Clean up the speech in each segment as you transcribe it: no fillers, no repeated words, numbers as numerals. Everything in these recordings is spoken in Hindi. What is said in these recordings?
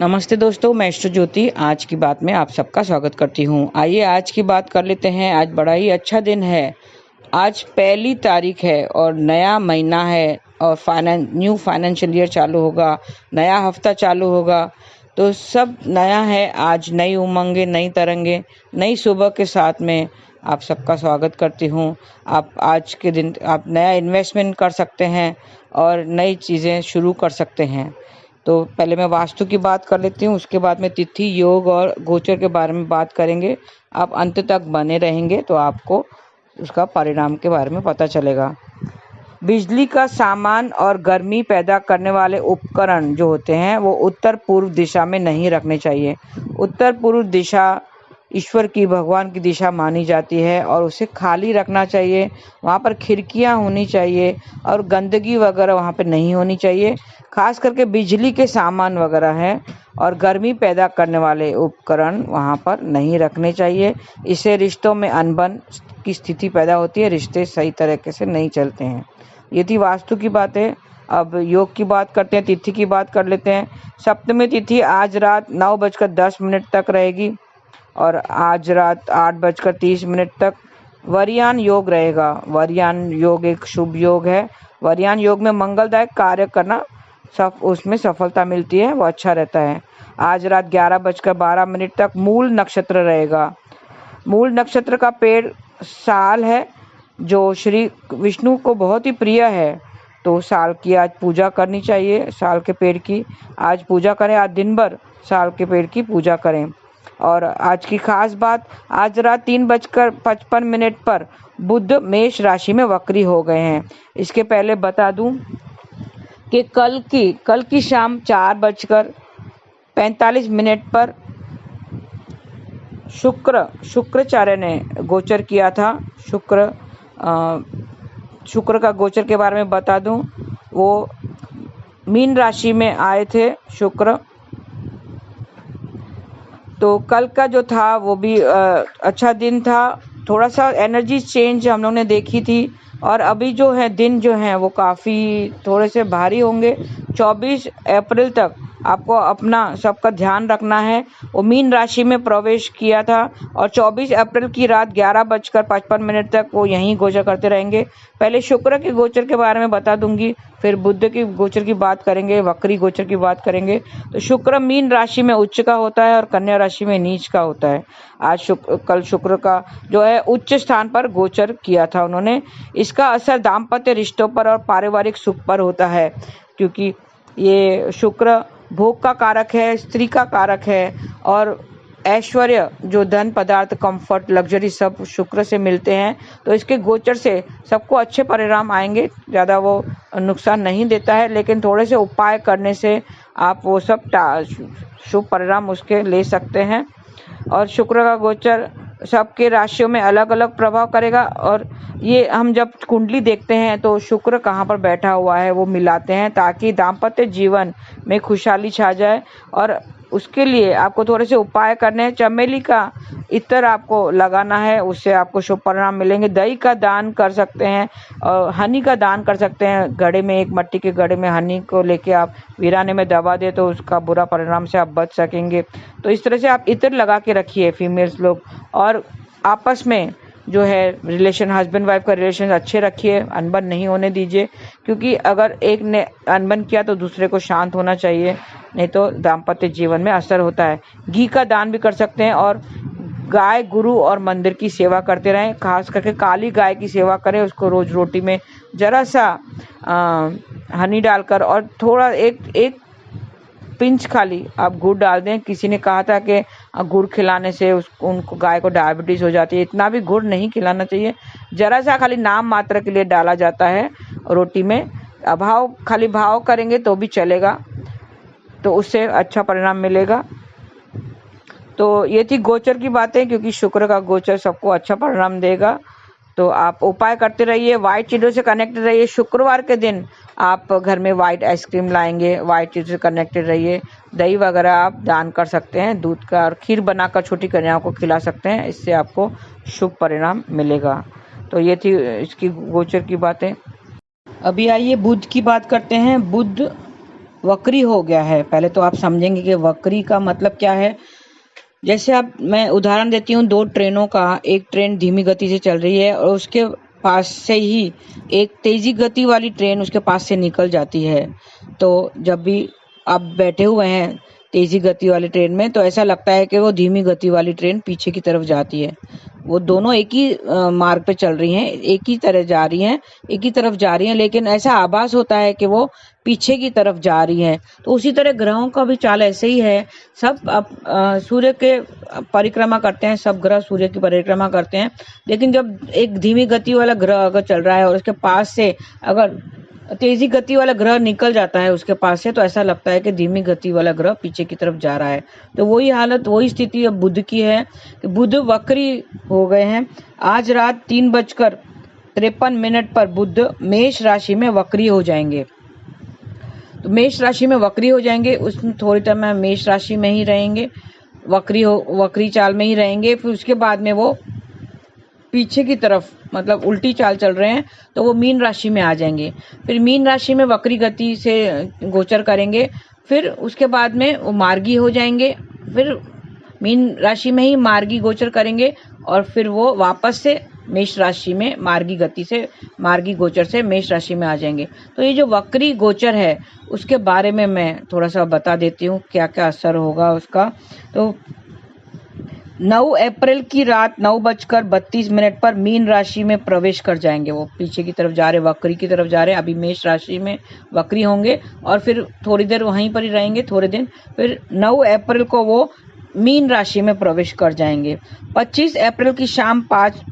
नमस्ते दोस्तों, मैं एस्ट्रो ज्योति आज की बात में आप सबका स्वागत करती हूँ। आइए आज की बात कर लेते हैं। आज बड़ा ही अच्छा दिन है। आज 1 तारीख है और नया महीना है और न्यू फाइनेंशियल ईयर चालू होगा, नया हफ्ता चालू होगा। तो सब नया है। आज नई उमंगें, नई तरंगे, नई सुबह के साथ में आप सबका स्वागत करती हूँ। आप आज के दिन आप नया इन्वेस्टमेंट कर सकते हैं और नई चीज़ें शुरू कर सकते हैं। तो पहले मैं वास्तु की बात कर लेती हूँ, उसके बाद में तिथि, योग और गोचर के बारे में बात करेंगे। आप अंत तक बने रहेंगे तो आपको उसका परिणाम के बारे में पता चलेगा। बिजली का सामान और गर्मी पैदा करने वाले उपकरण जो होते हैं वो उत्तर पूर्व दिशा में नहीं रखने चाहिए। उत्तर पूर्व दिशा ईश्वर की, भगवान की दिशा मानी जाती है और उसे खाली रखना चाहिए। वहाँ पर खिड़कियाँ होनी चाहिए और गंदगी वगैरह वहाँ पे नहीं होनी चाहिए। खास करके बिजली के सामान वगैरह हैं और गर्मी पैदा करने वाले उपकरण वहाँ पर नहीं रखने चाहिए। इससे रिश्तों में अनबन की स्थिति पैदा होती है, रिश्ते सही तरीके से नहीं चलते हैं। ये थी वास्तु की बातें। अब योग की बात करते हैं, तिथि की बात कर लेते हैं। सप्तमी तिथि आज रात 9:10 तक रहेगी और आज रात 8:30 तक वरियान योग रहेगा। वरियान योग एक शुभ योग है। वरियान योग में मंगलदायक कार्य करना उसमें सफलता मिलती है, वो अच्छा रहता है। आज रात 11:12 तक मूल नक्षत्र रहेगा। मूल नक्षत्र का पेड़ साल है जो श्री विष्णु को बहुत ही प्रिय है, तो साल की आज पूजा करनी चाहिए। साल के पेड़ की आज पूजा करें, आज दिन भर साल के पेड़ की पूजा करें। और आज की खास बात, आज रात 3:55 पर बुध मेष राशि में वक्री हो गए हैं। इसके पहले बता दूं कि कल की शाम 4:45 पर शुक्राचार्य ने गोचर किया था। शुक्र का गोचर के बारे में बता दूं, वो मीन राशि में आए थे शुक्र। तो कल का जो था वो भी अच्छा दिन था। थोड़ा सा एनर्जी चेंज हम लोग ने देखी थी और अभी जो है दिन जो है वो काफ़ी थोड़े से भारी होंगे। 24 अप्रैल तक आपको अपना सबका ध्यान रखना है। वो मीन राशि में प्रवेश किया था और 24 अप्रैल की रात 11:55 तक वो यहीं गोचर करते रहेंगे। पहले शुक्र के गोचर के बारे में बता दूंगी, फिर बुध की गोचर की बात करेंगे, वक्री गोचर की बात करेंगे। तो शुक्र मीन राशि में उच्च का होता है और कन्या राशि में नीच का होता है। कल शुक्र का जो है उच्च स्थान पर गोचर किया था उन्होंने। इसका असर दाम्पत्य रिश्तों पर और पारिवारिक सुख पर होता है, क्योंकि ये शुक्र भोग का कारक है, स्त्री का कारक है और ऐश्वर्य जो धन पदार्थ, कंफर्ट, लग्जरी सब शुक्र से मिलते हैं। तो इसके गोचर से सबको अच्छे परिणाम आएंगे। ज़्यादा वो नुकसान नहीं देता है, लेकिन थोड़े से उपाय करने से आप वो सब शुभ परिणाम उसके ले सकते हैं। और शुक्र का गोचर सबके राशियों में अलग अलग प्रभाव करेगा और ये हम जब कुंडली देखते हैं तो शुक्र कहाँ पर बैठा हुआ है वो मिलाते हैं, ताकि दाम्पत्य जीवन में खुशहाली छा जाए। और उसके लिए आपको थोड़े से उपाय करने हैं। चमेली का इत्र आपको लगाना है, उससे आपको शुभ परिणाम मिलेंगे। दही का दान कर सकते हैं और हनी का दान कर सकते हैं। घड़े में, एक मट्टी के घड़े में हनी को लेके आप वीराने में दबा दे तो उसका बुरा परिणाम से आप बच सकेंगे। तो इस तरह से आप इत्र लगा के रखिए फीमेल्स लोग। और आपस में जो है रिलेशन, हस्बैंड वाइफ का रिलेशन अच्छे रखिए, अनबन नहीं होने दीजिए, क्योंकि अगर एक ने अनबन किया तो दूसरे को शांत होना चाहिए, नहीं तो दाम्पत्य जीवन में असर होता है। घी का दान भी कर सकते हैं और गाय, गुरु और मंदिर की सेवा करते रहें। खास करके काली गाय की सेवा करें, उसको रोज रोटी में जरा सा हनी डालकर और थोड़ा एक पिंच खाली आप गुड़ डाल दें। किसी ने कहा था कि गुड़ खिलाने से उनको गाय को डायबिटीज हो जाती है। इतना भी गुड़ नहीं खिलाना चाहिए, जरा सा खाली नाम मात्र के लिए डाला जाता है रोटी में। खाली भाव करेंगे तो भी चलेगा, तो उससे अच्छा परिणाम मिलेगा। तो ये थी गोचर की बातें, क्योंकि शुक्र का गोचर सबको अच्छा परिणाम देगा। तो आप उपाय करते रहिए, वाइट चीज़ों से कनेक्टेड रहिए। शुक्रवार के दिन आप घर में वाइट आइसक्रीम लाएंगे, वाइट चीज़ों से कनेक्टेड रहिए। दही वगैरह आप दान कर सकते हैं, दूध का, और खीर बनाकर छोटी कन्याओं को खिला सकते हैं। इससे आपको शुभ परिणाम मिलेगा। तो ये थी इसकी गोचर की बातें। अभी आइए बुध की बात करते हैं। बुध वक्री हो गया है। पहले तो आप समझेंगे कि वक्री का मतलब क्या है। जैसे अब मैं उदाहरण देती हूँ, दो ट्रेनों का, एक ट्रेन धीमी गति से चल रही है और उसके पास से ही एक तेजी गति वाली ट्रेन उसके पास से निकल जाती है। तो जब भी आप बैठे हुए हैं तेजी गति वाली ट्रेन में, तो ऐसा लगता है कि वो धीमी गति वाली ट्रेन पीछे की तरफ जाती है। वो दोनों एक ही मार्ग पे चल रही हैं, एक ही तरह जा रही हैं, एक ही तरफ जा रही हैं, लेकिन ऐसा आभास होता है कि वो पीछे की तरफ जा रही हैं। तो उसी तरह ग्रहों का भी चाल ऐसे ही है। सब सूर्य के परिक्रमा करते हैं, सब ग्रह सूर्य की परिक्रमा करते हैं, लेकिन जब एक धीमी गति वाला ग्रह अगर चल रहा है और उसके पास से अगर तेजी गति वाला ग्रह निकल जाता है उसके पास से, तो ऐसा लगता है कि धीमी गति वाला ग्रह पीछे की तरफ जा रहा है। तो वही हालत, वही स्थिति अब बुध की है कि बुध वक्री हो गए हैं। आज रात 3:53 पर बुध मेष राशि में वक्री हो जाएंगे। तो मेष राशि में वक्री हो जाएंगे, उसमें थोड़ी टाइम में मेष राशि में ही रहेंगे, वक्री चाल में ही रहेंगे। फिर उसके बाद में वो पीछे की तरफ, मतलब उल्टी चाल चल रहे हैं, तो वो मीन राशि में आ जाएंगे। फिर मीन राशि में वक्री गति से गोचर करेंगे। फिर उसके बाद में वो मार्गी हो जाएंगे। फिर मीन राशि में ही मार्गी गोचर करेंगे और फिर वो वापस से मेष राशि में मार्गी गति से, मार्गी गोचर से मेष राशि में आ जाएंगे। तो ये जो वक्री गोचर है उसके बारे में मैं थोड़ा सा बता देती हूँ, क्या क्या असर होगा उसका। तो 9 अप्रैल की रात 9:32 पर मीन राशि में प्रवेश कर जाएंगे। वो पीछे की तरफ जा रहे, वक्री की तरफ जा रहे, अभी मेष राशि में वक्री होंगे और फिर थोड़ी देर वहीं पर ही रहेंगे, थोड़े दिन। फिर 9 अप्रैल को वो मीन राशि में प्रवेश कर जाएंगे। 25 अप्रैल की शाम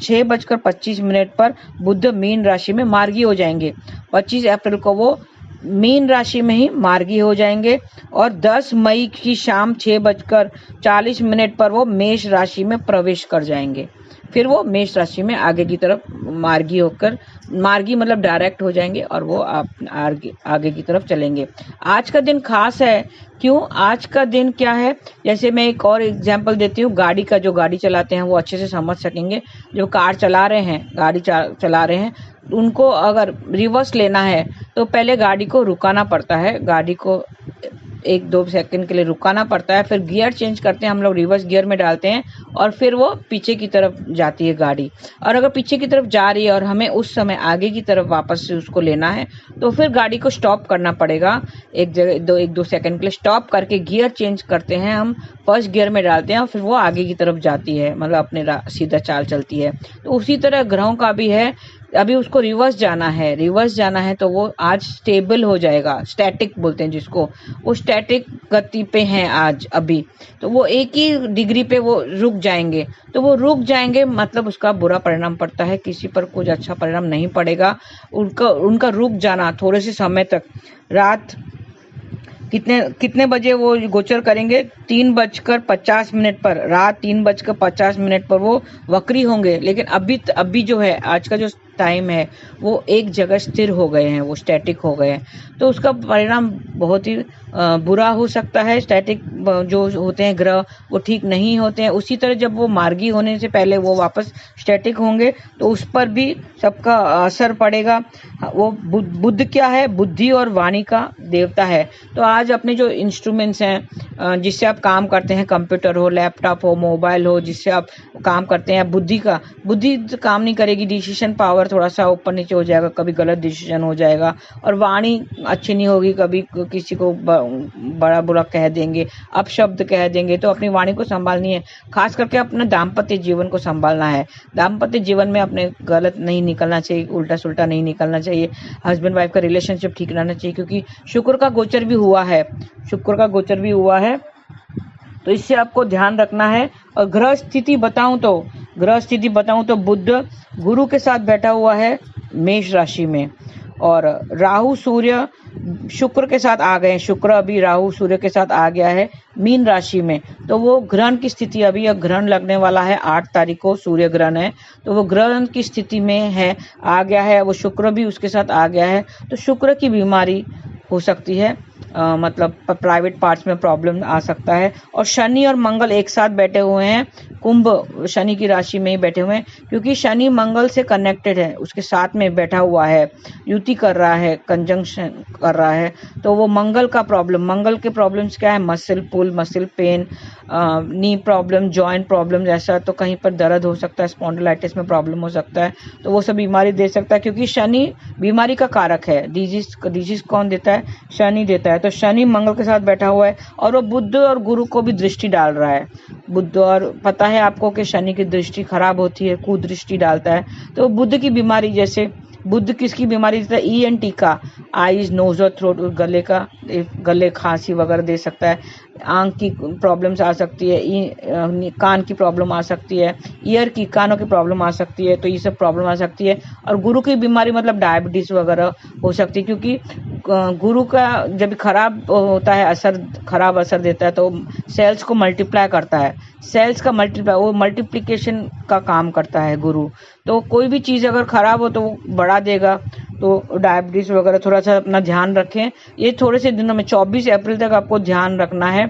6:25 पर बुध मीन राशि में मार्गी हो जाएंगे। 25 अप्रैल को वो मीन राशि में ही मार्गी हो जाएंगे और 10 मई की शाम 6:40 पर वो मेष राशि में प्रवेश कर जाएंगे। फिर वो मेष राशि में आगे की तरफ मार्गी होकर, मार्गी मतलब डायरेक्ट हो जाएंगे और वो आगे की तरफ चलेंगे। आज का दिन खास है। क्यों? आज का दिन क्या है, जैसे मैं एक और एग्जांपल देती हूँ। गाड़ी का, जो गाड़ी चलाते हैं वो अच्छे से समझ सकेंगे। जो कार चला रहे हैं, गाड़ी चला रहे हैं, उनको अगर रिवर्स लेना है तो पहले गाड़ी को रुकाना पड़ता है, गाड़ी को 1-2 सेकंड के लिए रुकाना पड़ता है। फिर गियर चेंज करते हैं हम लोग, रिवर्स गियर में डालते हैं और फिर वो पीछे की तरफ जाती है गाड़ी। और अगर पीछे की तरफ जा रही है और हमें उस समय आगे की तरफ वापस से उसको लेना है, तो फिर गाड़ी को स्टॉप करना पड़ेगा। एक जगह 1-2 सेकंड के लिए स्टॉप करके गियर चेंज करते हैं, हम फर्स्ट गियर में डालते हैं और फिर वो आगे की तरफ जाती है, मतलब अपने सीधा चाल चलती है। तो उसी तरह ग्रहों का भी है। अभी उसको रिवर्स जाना है तो वो आज स्टेबल हो जाएगा, स्टैटिक बोलते हैं जिसको, वो स्टैटिक गति पे हैं आज अभी। तो वो एक ही डिग्री पे वो रुक जाएंगे। तो वो रुक जाएंगे मतलब उसका बुरा परिणाम पड़ता है, किसी पर कुछ अच्छा परिणाम नहीं पड़ेगा। उनका रुक जाना थोड़े से समय तक, रात कितने बजे वो गोचर करेंगे? 3:50 पर, रात 3:50 पर वो वक्री होंगे। लेकिन अभी जो है, आज का जो टाइम है, वो एक जगह स्थिर हो गए हैं, वो स्टैटिक हो गए हैं। तो उसका परिणाम बहुत ही बुरा हो सकता है। स्टैटिक जो होते हैं ग्रह, वो ठीक नहीं होते हैं। उसी तरह जब वो मार्गी होने से पहले वो वापस स्टैटिक होंगे तो उस पर भी सबका असर पड़ेगा। वो बुध क्या है? बुद्धि और वाणी का देवता है। तो आज अपने जो इंस्ट्रूमेंट्स हैं, जिससे आप काम करते हैं, कंप्यूटर हो, लैपटॉप हो, मोबाइल हो, जिससे आप काम करते हैं, बुद्धि काम नहीं करेगी। डिसीजन पावर थोड़ा सा ऊपर नीचे हो जाएगा, कभी गलत डिसीजन हो जाएगा। और वाणी अच्छी नहीं होगी, कभी किसी को बड़ा बुरा कह देंगे, अपशब्द कह देंगे। तो अपनी वाणी को संभालनी है, खास करके अपने दाम्पत्य जीवन को संभालना है। दाम्पत्य जीवन में अपने गलत नहीं निकलना चाहिए, उल्टा सुल्टा नहीं निकलना चाहिए। हस्बैंड वाइफ का रिलेशनशिप ठीक रहना चाहिए, क्योंकि शुक्र का गोचर भी हुआ है, तो इससे आपको ध्यान रखना है। और ग्रह स्थिति बताऊं तो बुध गुरु के साथ बैठा हुआ है मेष राशि में, और राहु सूर्य शुक्र के साथ आ गए हैं। शुक्र अभी राहु सूर्य के साथ आ गया है मीन राशि में। तो वो ग्रहण की स्थिति, अभी यह ग्रहण लगने वाला है, 8 तारीख को सूर्य ग्रहण है। तो वो ग्रहण की स्थिति में है, आ गया है। वो शुक्र भी उसके साथ आ गया है। तो शुक्र की बीमारी हो सकती है, मतलब प्राइवेट पार्ट्स में प्रॉब्लम आ सकता है। और शनि और मंगल एक साथ बैठे हुए हैं कुंभ शनि की राशि में ही बैठे हुए हैं, क्योंकि शनि मंगल से कनेक्टेड है, उसके साथ में बैठा हुआ है, युति कर रहा है, कंजंक्शन कर रहा है। तो वो मंगल के प्रॉब्लम्स क्या है? मसल पुल, मसल पेन, नी प्रॉब्लम, जॉइंट प्रॉब्लम, ऐसा तो कहीं पर दर्द हो सकता है, स्पॉन्डिलाइटिस में प्रॉब्लम हो सकता है, तो वो सब बीमारी दे सकता है, क्योंकि शनि बीमारी का कारक है। डिजीज कौन देता है? शनि देता है। तो शनि मंगल के साथ बैठा हुआ है और वो बुध और गुरु को भी दृष्टि डाल रहा है। बुध, और पता है आपको कि शनि की दृष्टि खराब होती है, कुदृष्टि डालता है। तो बुध की बीमारी, जैसे बुध किसकी बीमारी देता है? ENT का, आईज, नोज और थ्रोट, गले खांसी वगैरह दे सकता है। आंख की प्रॉब्लम्स आ सकती है, कान की प्रॉब्लम आ सकती है, ईयर की, कानों की प्रॉब्लम आ सकती है। तो ये सब प्रॉब्लम आ सकती है। और गुरु की बीमारी मतलब डायबिटीज वगैरह हो सकती है, क्योंकि गुरु का जब खराब होता है, खराब असर देता है, तो सेल्स को मल्टीप्लाई करता है। सेल्स का वो मल्टीप्लिकेशन का काम करता है गुरु। तो कोई भी चीज़ अगर खराब हो तो वो बढ़ा देगा। तो डायबिटीज वगैरह थोड़ा सा अपना ध्यान रखें। ये थोड़े से दिनों में 24 अप्रैल तक आपको ध्यान रखना है।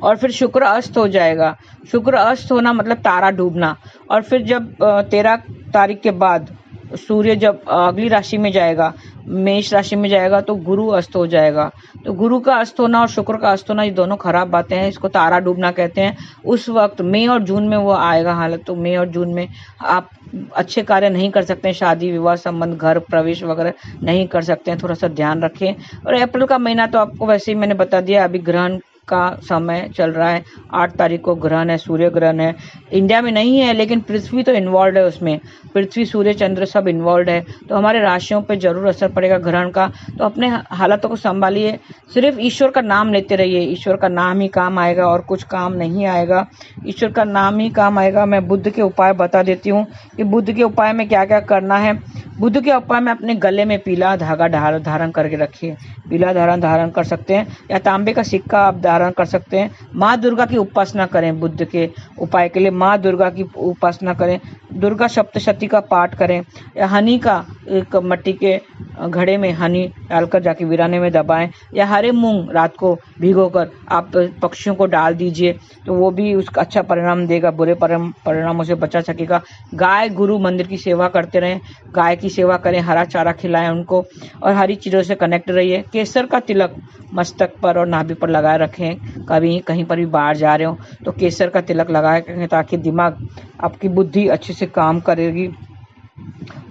और फिर शुक्र अस्त हो जाएगा। शुक्र अस्त होना मतलब तारा डूबना। और फिर जब 13 तारीख के बाद सूर्य जब अगली राशि में जाएगा, मेष राशि में जाएगा, तो गुरु अस्त हो जाएगा। तो गुरु का अस्त होना और शुक्र का अस्त होना, ये दोनों खराब बातें हैं। इसको तारा डूबना कहते हैं। उस वक्त मई और जून में वो आएगा हालत। तो मई और जून में आप अच्छे कार्य नहीं कर सकते हैं, शादी विवाह संबंध, घर प्रवेश वगैरह नहीं कर सकते हैं। थोड़ा सा ध्यान रखें। और अप्रैल का महीना तो आपको वैसे ही मैंने बता दिया। अभी ग्रहण का समय चल रहा है। 8 तारीख को ग्रहण है, सूर्य ग्रहण है। इंडिया में नहीं है, लेकिन पृथ्वी तो इन्वॉल्व है उसमें। पृथ्वी, सूर्य, चंद्र सब इन्वॉल्व है। तो हमारे राशियों पे जरूर असर पड़ेगा ग्रहण का। तो अपने हालातों को संभालिए। सिर्फ ईश्वर का नाम लेते रहिए। ईश्वर का नाम ही काम आएगा और कुछ काम नहीं आएगा। ईश्वर का नाम ही काम आएगा। मैं बुद्ध के उपाय बता देती हूँ कि बुद्ध के उपाय में क्या क्या करना है। बुद्ध के उपाय में अपने गले में पीला धागा धारण करके रखिए। पीला धारण कर सकते हैं, या तांबे का सिक्का आप धारण कर सकते हैं। माँ दुर्गा की उपासना करें। बुद्ध के उपाय के लिए माँ दुर्गा की उपासना करें। दुर्गा सप्तशती का पाठ करें, या हनी का एक मट्टी के घड़े में हनी डालकर जाके वीराने में दबाएं, या हरे मूंग रात को भिगोकर आप पक्षियों को डाल दीजिए, तो वो भी उसका अच्छा परिणाम देगा, बुरे परिणामों से बचा सकेगा। गाय गुरु मंदिर की सेवा करते रहें। गाय की सेवा करें, हरा चारा खिलाएं उनको, और हरी चीज़ों से कनेक्ट रहिए। केसर का तिलक मस्तक पर और नाभि पर लगाए रखें। कभी कहीं पर भी बाहर जा रहे हो तो केसर का तिलक लगाए रखें, ताकि दिमाग, आपकी बुद्धि अच्छे से काम करेगी।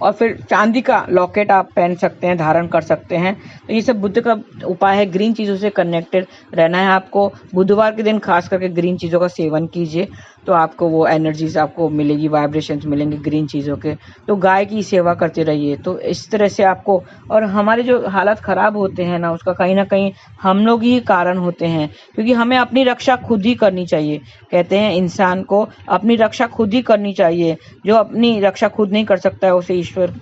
और फिर चांदी का लॉकेट आप पहन सकते हैं, धारण कर सकते हैं। तो ये सब बुद्ध का उपाय है। ग्रीन चीज़ों से कनेक्टेड रहना है आपको। बुधवार के दिन खास करके ग्रीन चीज़ों का सेवन कीजिए, तो आपको वो एनर्जीज आपको मिलेगी, वाइब्रेशंस मिलेंगे ग्रीन चीज़ों के। तो गाय की सेवा करते रहिए। तो इस तरह से आपको, और हमारे जो हालात ख़राब होते हैं ना, उसका कहीं ना कहीं हम लोग ही कारण होते हैं, क्योंकि हमें अपनी रक्षा खुद ही करनी चाहिए। कहते हैं इंसान को अपनी रक्षा खुद ही करनी चाहिए। जो अपनी रक्षा खुद नहीं कर सकता है, उसे ईश्वर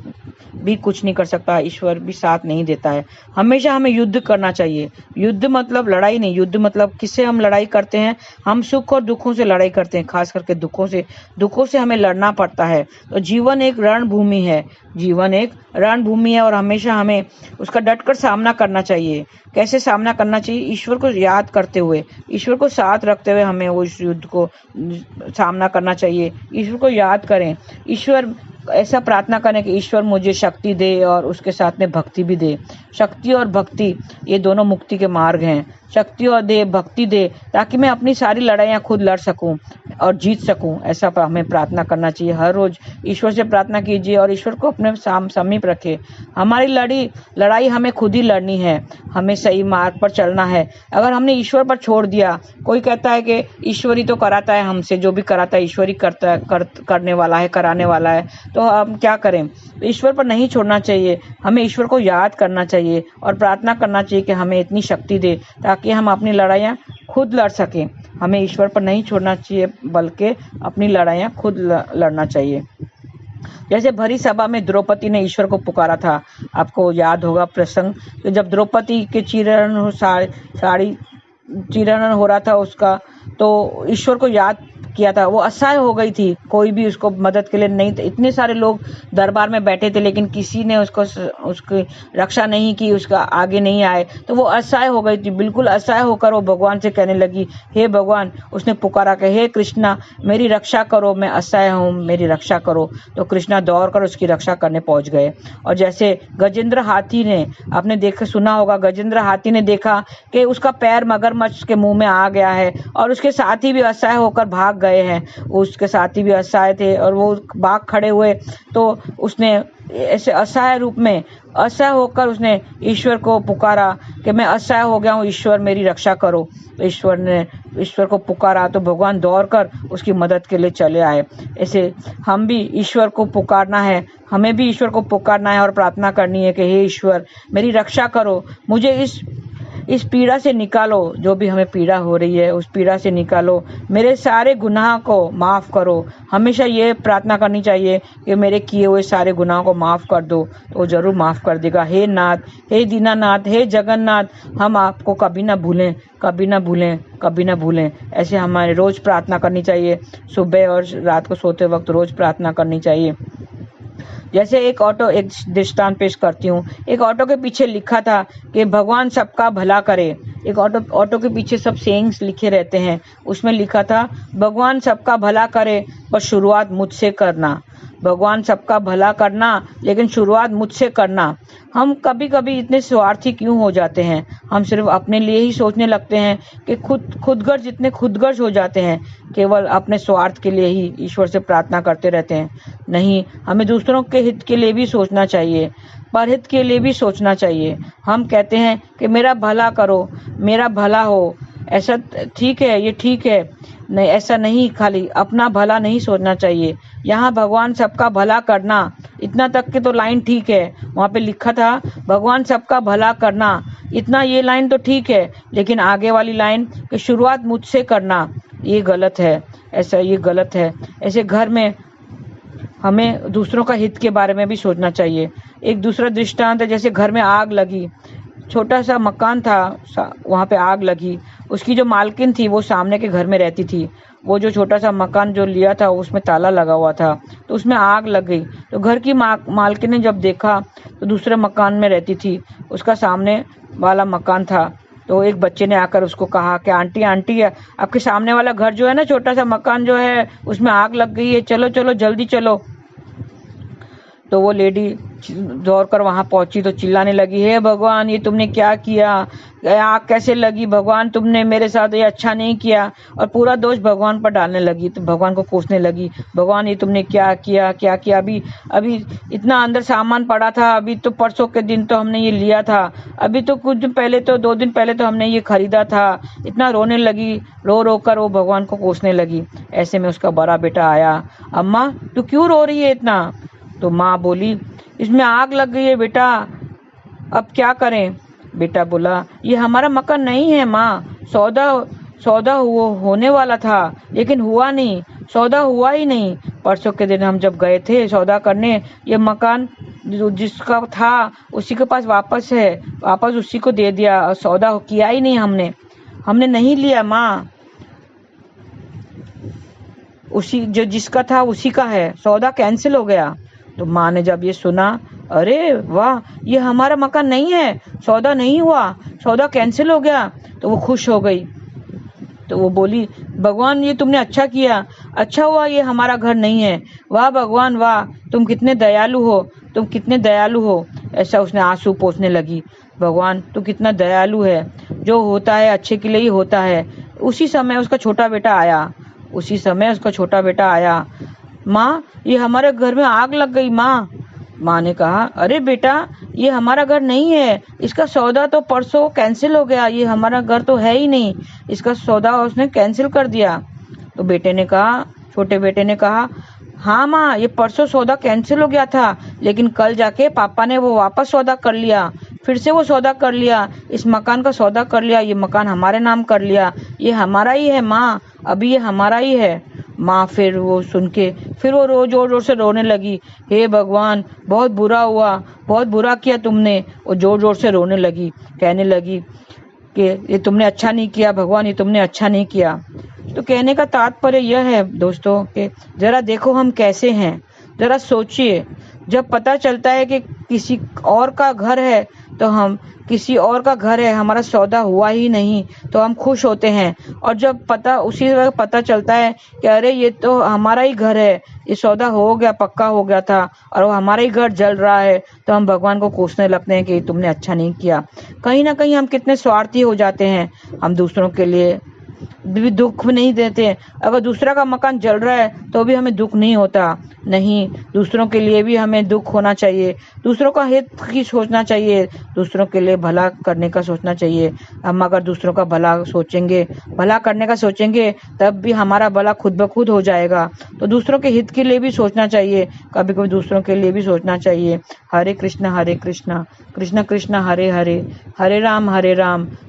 भी कुछ नहीं कर सकता, ईश्वर भी साथ नहीं देता है। हमेशा हमें युद्ध करना चाहिए। युद्ध मतलब लड़ाई नहीं। युद्ध मतलब किससे हम लड़ाई करते हैं? हम सुख और दुखों से लड़ाई करते हैं, खास करके दुखों से हमें लड़ना पड़ता है। तो जीवन एक रणभूमि है। जीवन एक रणभूमि है, और हमेशा हमें उसका डटकर सामना करना चाहिए। कैसे सामना करना चाहिए? ईश्वर को याद करते हुए, ईश्वर को साथ रखते हुए हमें वो इस युद्ध को सामना करना चाहिए। ईश्वर को याद करें। ईश्वर, ऐसा प्रार्थना करें कि ईश्वर मुझे शक्ति दे और उसके साथ में भक्ति भी दे। शक्ति और भक्ति ये दोनों मुक्ति के मार्ग हैं। शक्ति और दे, भक्ति दे, ताकि मैं अपनी सारी लड़ाइयाँ खुद लड़ सकूं और जीत सकूं। ऐसा हमें प्रार्थना करना चाहिए। हर रोज ईश्वर से प्रार्थना कीजिए और ईश्वर को अपने समीप रखें। हमारी लड़ाई हमें खुद ही लड़नी है। हमें सही मार्ग पर चलना है। अगर हमने ईश्वर पर छोड़ दिया, कोई कहता है कि ईश्वर ही तो कराता है हमसे, जो भी कराता है ईश्वर ही करता है, करने वाला है, कराने वाला है, तो हम क्या करें? ईश्वर पर नहीं छोड़ना चाहिए। हमें ईश्वर को याद करना चाहिए और प्रार्थना करना चाहिए कि हमें इतनी शक्ति दे ताकि हम अपनी लड़ाइयाँ खुद लड़ सकें। हमें ईश्वर पर नहीं छोड़ना चाहिए, बल्कि अपनी लड़ाइयाँ खुद लड़ना चाहिए। जैसे भरी सभा में द्रौपदी ने ईश्वर को पुकारा था। आपको याद होगा प्रसंग, तो जब द्रौपदी के साड़ी चीरहरण हो रहा था उसका, तो ईश्वर को याद किया था वो असहाय हो गई थी, कोई भी उसको मदद के लिए नहीं थे। इतने सारे लोग दरबार में बैठे थे लेकिन किसी ने उसकी रक्षा नहीं की, उसका आगे नहीं आए, तो वो असहाय हो गई थी। बिल्कुल असहाय होकर वो भगवान से कहने लगी, हे भगवान, उसने पुकारा कि हे कृष्णा मेरी रक्षा करो, मैं असहाय हूँ, मेरी रक्षा करो। तो कृष्णा दौड़ कर उसकी रक्षा करने पहुंच गए। और जैसे गजेंद्र हाथी ने, आपने सुना होगा, गजेंद्र हाथी ने देखा कि उसका पैर मगरमच्छ के मुंह में आ गया है और उसके साथी भी असहाय होकर भाग गए हैं। उसके साथी भी असहाय थे और वो भाग खड़े हुए, तो उसने ऐसे असहाय रूप में, असहाय होकर उसने ईश्वर को पुकारा कि मैं असहाय हो गया हूँ, ईश्वर मेरी रक्षा करो। तो ईश्वर को पुकारा तो भगवान दौड़कर उसकी मदद के लिए चले आए। ऐसे हम भी ईश्वर को पुकारना है, हमें भी ईश्वर को पुकारना है और प्रार्थना करनी है कि हे ईश्वर मेरी रक्षा करो, मुझे इस पीड़ा से निकालो, जो भी हमें पीड़ा हो रही है उस पीड़ा से निकालो, मेरे सारे गुनाह को माफ़ करो। हमेशा ये प्रार्थना करनी चाहिए कि मेरे किए हुए सारे गुनाहों को माफ़ कर दो, तो वो ज़रूर माफ़ कर देगा। हे नाथ, हे दीनानाथ, हे जगन्नाथ, हम आपको कभी ना भूलें, कभी ना भूलें, कभी ना भूलें। ऐसे हमारे रोज़ प्रार्थना करनी चाहिए, सुबह और रात को सोते वक्त रोज़ प्रार्थना करनी चाहिए। जैसे एक दृष्टांत पेश करती हूँ। एक ऑटो के पीछे लिखा था कि भगवान सबका भला करे। एक ऑटो के पीछे सब सेइंग्स लिखे रहते हैं, उसमें लिखा था भगवान सबका भला करे पर शुरुआत मुझसे करना। भगवान सबका भला करना लेकिन शुरुआत मुझसे करना। हम कभी कभी इतने स्वार्थी क्यों हो जाते हैं? हम सिर्फ अपने लिए ही सोचने लगते हैं कि खुदगर्ज इतने खुदगर्ज हो जाते हैं, केवल अपने स्वार्थ के लिए ही ईश्वर से प्रार्थना करते रहते हैं। नहीं, हमें दूसरों के हित के लिए भी सोचना चाहिए, परहित के लिए भी सोचना चाहिए। हम कहते हैं कि मेरा भला करो, मेरा भला हो, ऐसा ठीक है, ये ठीक है, नहीं ऐसा नहीं, खाली अपना भला नहीं सोचना चाहिए। यहाँ भगवान सबका भला करना, इतना तक के तो लाइन ठीक है, वहाँ पे लिखा था भगवान सबका भला करना, इतना ये लाइन तो ठीक है, लेकिन आगे वाली लाइन कि शुरुआत मुझसे करना, ये गलत है। ऐसा ये गलत है। ऐसे घर में हमें दूसरों का हित के बारे में भी सोचना चाहिए। एक दूसरा दृष्टांत है, जैसे घर में आग लगी, छोटा सा मकान था, वहाँ पे आग लगी। उसकी जो मालकिन थी वो सामने के घर में रहती थी। वो जो छोटा सा मकान जो लिया था उसमें ताला लगा हुआ था, तो उसमें आग लग गई। तो घर की मालकिन ने जब देखा तो दूसरे मकान में रहती थी, उसका सामने वाला मकान था। तो एक बच्चे ने आकर उसको कहा कि आंटी आंटी, आपके सामने वाला घर जो है ना, छोटा सा मकान जो है, उसमें आग लग गई है, चलो चलो जल्दी चलो। तो वो लेडी दौड़कर वहां पहुंची तो चिल्लाने लगी, हे भगवान ये तुमने क्या किया, आग कैसे लगी, भगवान तुमने मेरे साथ ये अच्छा नहीं किया, और पूरा दोष भगवान पर डालने लगी। तो भगवान को कोसने लगी, भगवान ये तुमने क्या किया, क्या किया, अभी इतना अंदर सामान पड़ा था, अभी तो परसों के दिन तो हमने ये लिया था, अभी तो कुछ दिन पहले, तो 2 दिन पहले तो हमने ये खरीदा था। इतना रोने लगी, रो रो कर वो भगवान को कोसने लगी। ऐसे में उसका बड़ा बेटा आया, अम्मा तू क्यों रो रही है इतना? तो माँ बोली, इसमें आग लग गई है बेटा, अब क्या करें? बेटा बोला, ये हमारा मकान नहीं है माँ, सौदा होने वाला था लेकिन हुआ नहीं, सौदा हुआ ही नहीं। परसों के दिन हम जब गए थे सौदा करने, ये मकान जिसका था उसी के पास वापस है, वापस उसी को दे दिया, सौदा किया ही नहीं हमने नहीं लिया माँ, उसी जो जिसका था उसी का है, सौदा कैंसिल हो गया। तो माँ ने जब ये सुना, अरे वाह, ये हमारा मकान नहीं है, सौदा नहीं हुआ, सौदा कैंसिल हो गया, तो वो खुश हो गई। तो वो बोली, भगवान ये तुमने अच्छा किया, अच्छा हुआ ये हमारा घर नहीं है, वाह भगवान वाह, तुम कितने दयालु हो, तुम कितने दयालु हो। ऐसा उसने आंसू पोंछने लगी, भगवान तू कितना दयालु है, जो होता है अच्छे के लिए ही होता है। उसी समय उसका छोटा बेटा आया, माँ ये हमारे घर में आग लग गई माँ। माँ ने कहा, अरे बेटा ये हमारा घर नहीं है, इसका सौदा तो परसों कैंसिल हो गया, ये हमारा घर तो है ही नहीं, इसका सौदा उसने कैंसिल कर दिया। तो छोटे बेटे ने कहा, हाँ माँ ये परसों सौदा कैंसिल हो गया था, लेकिन कल जाके पापा ने वो वापस सौदा कर लिया, फिर से वो सौदा कर लिया, इस मकान का सौदा कर लिया, ये मकान हमारे नाम कर लिया, ये हमारा ही है माँ, अभी ये हमारा ही है। माँ फिर वो सुन के फिर वो जोर जोर से रोने लगी, हे भगवान बहुत बुरा हुआ, बहुत बुरा किया तुमने। वो जोर जोर से रोने लगी, कहने लगी कि ये तुमने अच्छा नहीं किया भगवान, ये तुमने अच्छा नहीं किया। तो कहने का तात्पर्य यह है दोस्तों कि जरा देखो हम कैसे हैं, जरा सोचिए। जब पता चलता है कि किसी और का घर है, तो हम किसी और का घर है, हमारा सौदा हुआ ही नहीं, तो हम खुश होते हैं। और जब उसी वक्त पता चलता है कि अरे ये तो हमारा ही घर है, ये सौदा हो गया, पक्का हो गया था, और वो हमारा ही घर जल रहा है, तो हम भगवान को कोसने लगते हैं कि तुमने अच्छा नहीं किया। कहीं ना कहीं हम कितने स्वार्थी हो जाते हैं। हम दूसरों के लिए भी दुख नहीं देते। अगर दूसरा का मकान जल रहा है तो भी हमें दुख नहीं होता। नहीं, दूसरों के लिए भी हमें दुख होना चाहिए, दूसरों का हित की सोचना चाहिए, दूसरों के लिए भला करने का सोचना चाहिए। हम अगर दूसरों का भला सोचेंगे, भला करने का सोचेंगे, तब भी हमारा भला खुद ब खुद हो जाएगा। तो दूसरों के हित के लिए भी सोचना चाहिए, कभी कभी दूसरों के लिए भी सोचना चाहिए। हरे कृष्णा कृष्ण कृष्ण हरे हरे, हरे राम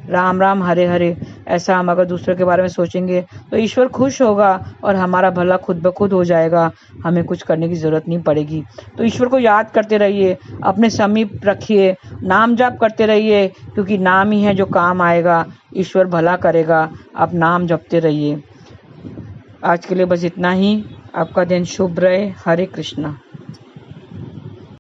राम राम हरे हरे। ऐसा हम अगर दूसरों के बारे में सोचेंगे तो ईश्वर खुश होगा और हमारा भला खुद ब खुद हो जाएगा। हमें कुछ करने की जरूरत नहीं पड़ेगी। तो ईश्वर को याद करते रहिए, अपने समीप रखिए, नाम जाप करते रहिए, क्योंकि नाम ही है जो काम आएगा। ईश्वर भला करेगा। आप नाम जपते रहिए। आज के लिए बस इतना ही। आपका दिन शुभ रहे। हरे कृष्णा।